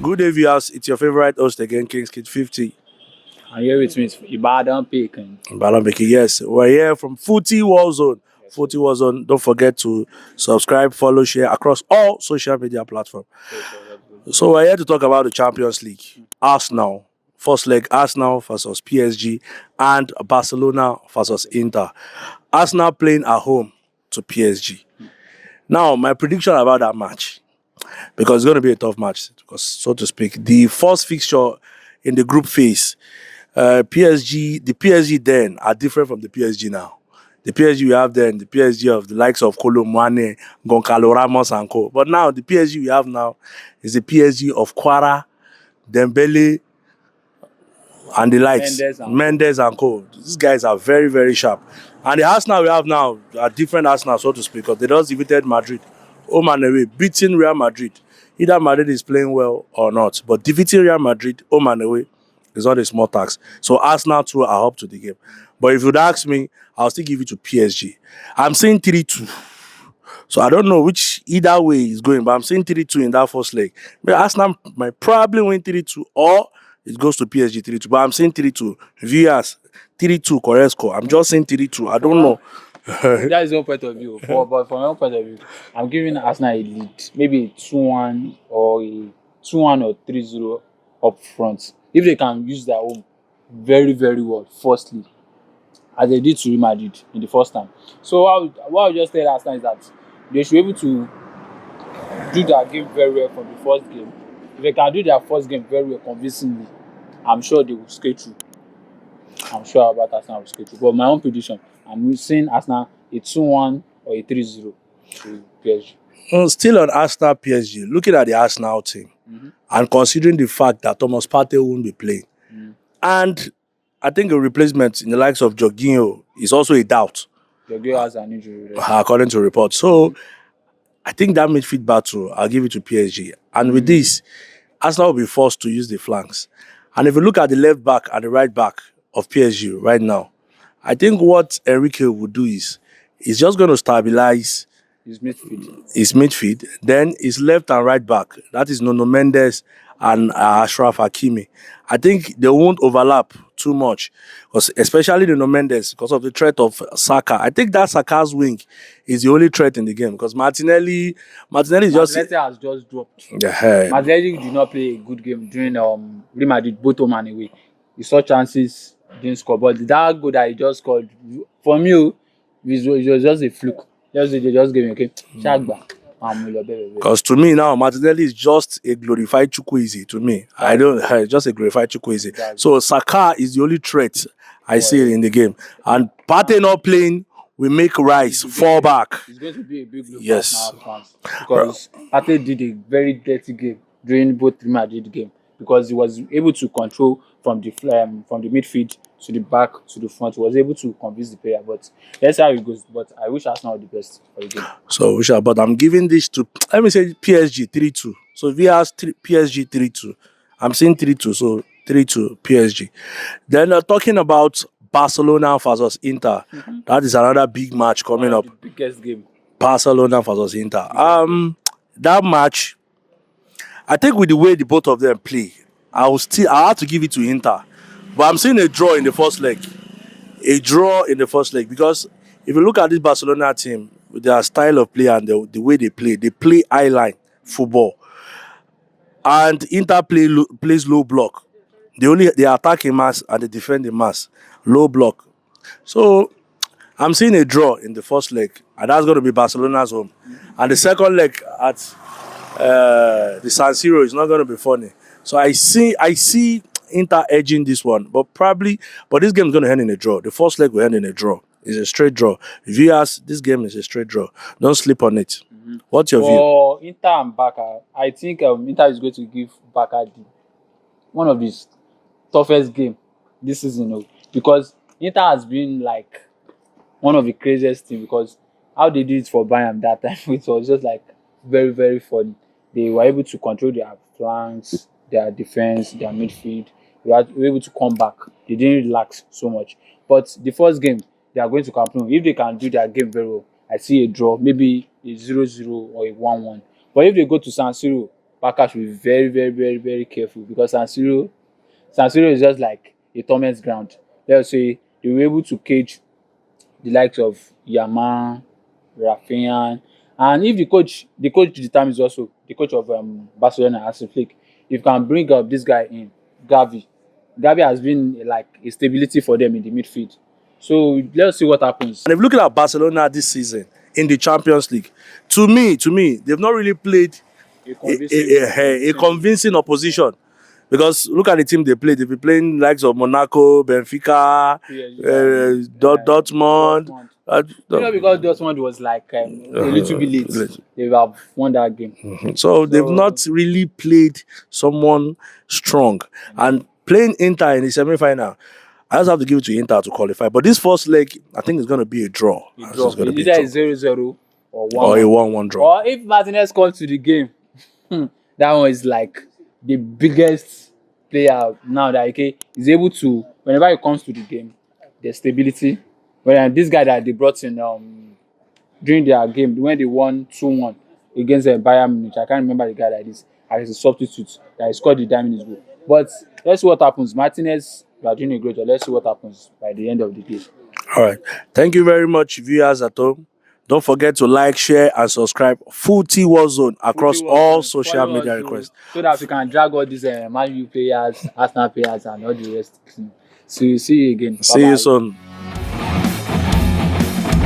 Good day, viewers. It's your favorite host again, Kings Kid 50. And here with me is Ibadan Pekin. Balambeki, yes. We're here from Footy War Zone. Footy War Zone. Don't forget to subscribe, follow, share across all social media platforms. So we're here to talk about the Champions League. Arsenal. First leg, Arsenal versus PSG and Barcelona versus Inter. Arsenal playing at home to PSG. Now, my prediction about that match, because it's going to be a tough match, because so to speak, the first fixture in the group phase, the PSG then are different from the PSG now. The PSG we have then, the PSG of the likes of Kolo Muane, Goncalo Ramos and co. But now, the PSG we have now is the PSG of Kwara, Dembele, and the likes. Mendes and co. These guys are very, very sharp. And the Arsenal we have now are different Arsenal, so to speak, because they just defeated Madrid. Home and away, beating Real Madrid. Either Madrid is playing well or not. But defeating Real Madrid, home and away, is not a small task. So Arsenal too are up to the game. But if you'd ask me, I'll still give it to PSG. I'm saying 3-2. So I don't know which either way is going, but I'm saying 3-2 in that first leg. But Arsenal might probably win 3-2 or it goes to PSG 3-2. But I'm saying 3-2. Viewers, 3-2 correct score. I'm just saying 3-2. I don't know. That is one point of view. But from my own point of view, I'm giving Arsenal a lead. Maybe a 2-1 or a 2-1 or 3-0 up front. If they can use their home very, very well, firstly, as they did to Real Madrid in the first time. So what I'll just tell Arsenal is that they should be able to do their game very well from the first game. If they can do their first game very well convincingly, I'm sure they will skate through. I'm sure about Arsenal will skate through. But my own prediction, I'm saying Arsenal a 2-1 or a 3-0 to PSG. Still on Arsenal PSG, looking at the Arsenal team and considering the fact that Thomas Partey won't be playing, and I think a replacement in the likes of Jorginho is also a doubt. Jorginho has an injury, according to reports. So I think that midfield battle, I'll give it to PSG. And with this, Arsenal will be forced to use the flanks. And if you look at the left back and the right back of PSG right now, I think what Enrique would do is he's just going to stabilize his midfield. Then his left and right back, that is Nuno Mendes and Achraf Hakimi. I think they won't overlap too much, because especially Nuno Mendes, because of the threat of Saka. I think that Saka's wing is the only threat in the game, because Martinelli has just dropped. Martinelli did not play a good game during Real Madrid, both home and away. He saw chances, didn't score, but that goal that he just scored, for me, it was just a fluke. They just gave me, okay, Shagba. Because to me now, Martinelli is just a glorified Chukwueze to me. Just a glorified Chukwueze. Exactly. So Saka is the only threat I see in the game. And Partey not playing will make Rice fall back. It's going to be a big blow for Arsenal fans, because Partey did a very dirty game during both Real Madrid game, because he was able to control from the midfield to the back to the front. He was able to convince the player, but that's how it goes. But I wish Arsenal the best for the game. So but I'm giving this to, let me say, PSG 3-2. So if he has PSG 3-2, I'm saying 3-2, so 3-2 PSG. Then talking about Barcelona versus Inter, that is another big match coming up. The biggest game. Barcelona versus Inter. That match, I think with the way the both of them play, I have to give it to Inter. But I'm seeing a draw in the first leg. Because if you look at this Barcelona team, with their style of play and the way they play high-line football. And Inter plays low block. They attack in mass and they defend in mass. Low block. So I'm seeing a draw in the first leg. And that's going to be Barcelona's home. And the second leg at the San Siro is not going to be funny. So I see Inter edging this one, but this game is going to end in a draw. The first leg will end in a draw. It's a straight draw. Viewers, this game is a straight draw. Don't sleep on it. What's your view? For Inter and Barca, I think Inter is going to give Barca one of his toughest game this season, because Inter has been like one of the craziest teams, because how they did it for Bayern that time, it was just like very, very funny. They were able to control their flanks, their defense, their midfield. They were able to come back. They didn't relax so much. But the first game, they are going to Camp Nou. If they can do their game very well, I see a draw, maybe a 0-0 or a 1-1. But if they go to San Siro, Barca should be very, very, very, very careful because San Siro is just like a tournament ground. Let's say they were able to cage the likes of Yamal, Rafinha, and if the coach determines also the coach of Barcelona, Hansi Flick, if you can bring up this guy in, Gavi. Gavi has been like a stability for them in the midfield. So let's see what happens. And if looking at Barcelona this season in the Champions League, to me, they've not really played a convincing opposition. Because look at the team they played. They've been playing likes of Monaco, Benfica, Dortmund. Because Dortmund was like a little bit late, they have won that game. So they've not really played someone strong. And playing Inter in the semi-final, I just have to give it to Inter to qualify. But this first leg, I think it's going to be a draw. It's either a 0-0 or 1-1. Or a 1-1 draw. Or if Martinez comes to the game, that one is like the biggest player now that is able to, whenever he comes to the game, there's stability. When this guy that they brought in during their game when they won 2-1 against Bayern Munich, I can't remember the guy like this, as a substitute that he scored the 9 minutes goal. But let's see what happens. Martinez, you are doing a great job. Let's see what happens by the end of the day. All right. Thank you very much, viewers at home. Don't forget to like, share, and subscribe. Footy Warzone across all social media requests. So that we can drag all these Man U players, Arsenal players, and all the rest. So see you again. See you soon.